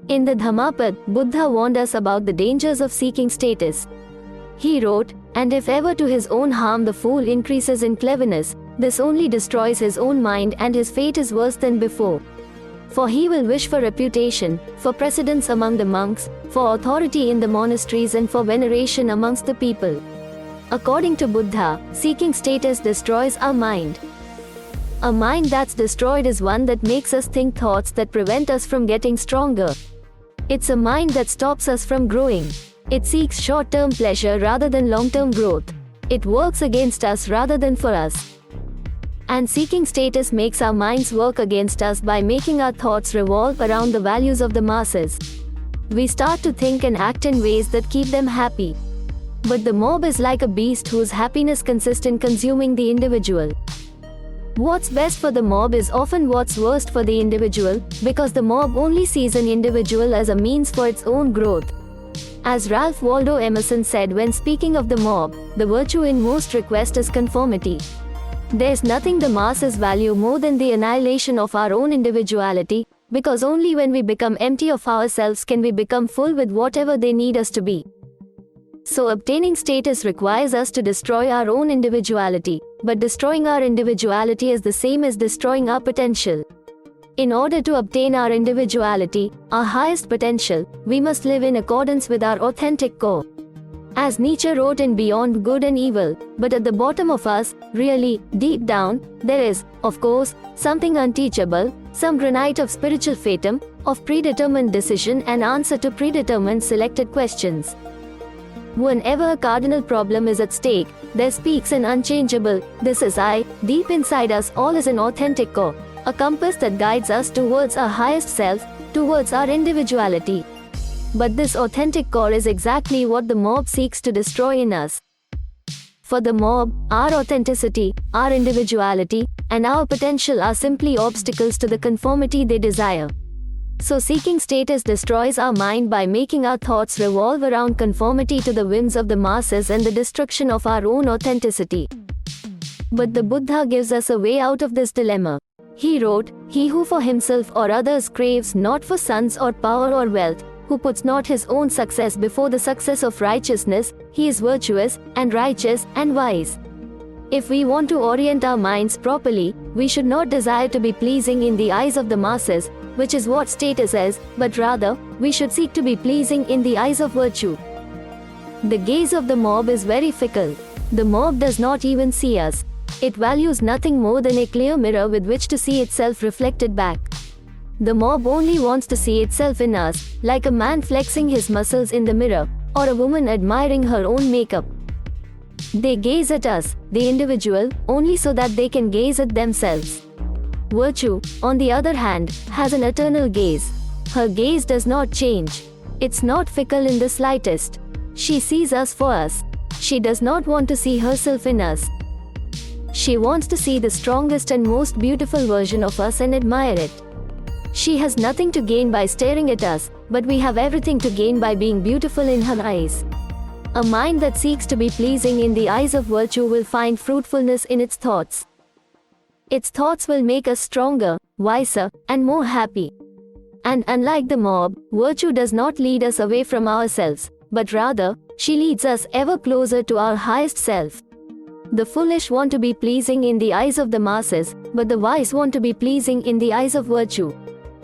In the Dhammapada, Buddha warned us about the dangers of seeking status. He wrote, "And if ever to his own harm the fool increases in cleverness, this only destroys his own mind, and his fate is worse than before. For he will wish for reputation, for precedence among the monks, for authority in the monasteries, and for veneration amongst the people." According to Buddha, seeking status destroys our mind. A mind that's destroyed is one that makes us think thoughts that prevent us from getting stronger. It's a mind that stops us from growing. It seeks short-term pleasure rather than long-term growth. It works against us rather than for us. And seeking status makes our minds work against us by making our thoughts revolve around the values of the masses. We start to think and act in ways that keep them happy. But the mob is like a beast whose happiness consists in consuming the individual. What's best for the mob is often what's worst for the individual, because the mob only sees an individual as a means for its own growth. As Ralph Waldo Emerson said when speaking of the mob, the virtue in most request is conformity. There's nothing the masses value more than the annihilation of our own individuality, because only when we become empty of ourselves can we become full with whatever they need us to be. So obtaining status requires us to destroy our own individuality, but destroying our individuality is the same as destroying our potential. In order to obtain our individuality, our highest potential, we must live in accordance with our authentic core. As Nietzsche wrote in Beyond Good and Evil, but at the bottom of us, really, deep down, there is, of course, something unteachable, some granite of spiritual fatum, of predetermined decision and answer to predetermined selected questions. Whenever a cardinal problem is at stake, there speaks an unchangeable, "This is I." Deep inside us all is an authentic core, a compass that guides us towards our highest self, towards our individuality. But this authentic core is exactly what the mob seeks to destroy in us. For the mob, our authenticity, our individuality, and our potential are simply obstacles to the conformity they desire. So seeking status destroys our mind by making our thoughts revolve around conformity to the whims of the masses and the destruction of our own authenticity. But the Buddha gives us a way out of this dilemma. He wrote, "He who for himself or others craves not for sons or power or wealth, who puts not his own success before the success of righteousness, he is virtuous, and righteous, and wise." If we want to orient our minds properly, we should not desire to be pleasing in the eyes of the masses, which is what status is, but rather, we should seek to be pleasing in the eyes of virtue. The gaze of the mob is very fickle. The mob does not even see us. It values nothing more than a clear mirror with which to see itself reflected back. The mob only wants to see itself in us, like a man flexing his muscles in the mirror, or a woman admiring her own makeup. They gaze at us, the individual, only so that they can gaze at themselves. Virtue, on the other hand, has an eternal gaze. Her gaze does not change. It's not fickle in the slightest. She sees us for us. She does not want to see herself in us. She wants to see the strongest and most beautiful version of us and admire it. She has nothing to gain by staring at us, but we have everything to gain by being beautiful in her eyes. A mind that seeks to be pleasing in the eyes of virtue will find fruitfulness in its thoughts. Its thoughts will make us stronger, wiser, and more happy. And unlike the mob, virtue does not lead us away from ourselves, but rather, she leads us ever closer to our highest self. The foolish want to be pleasing in the eyes of the masses, but the wise want to be pleasing in the eyes of virtue.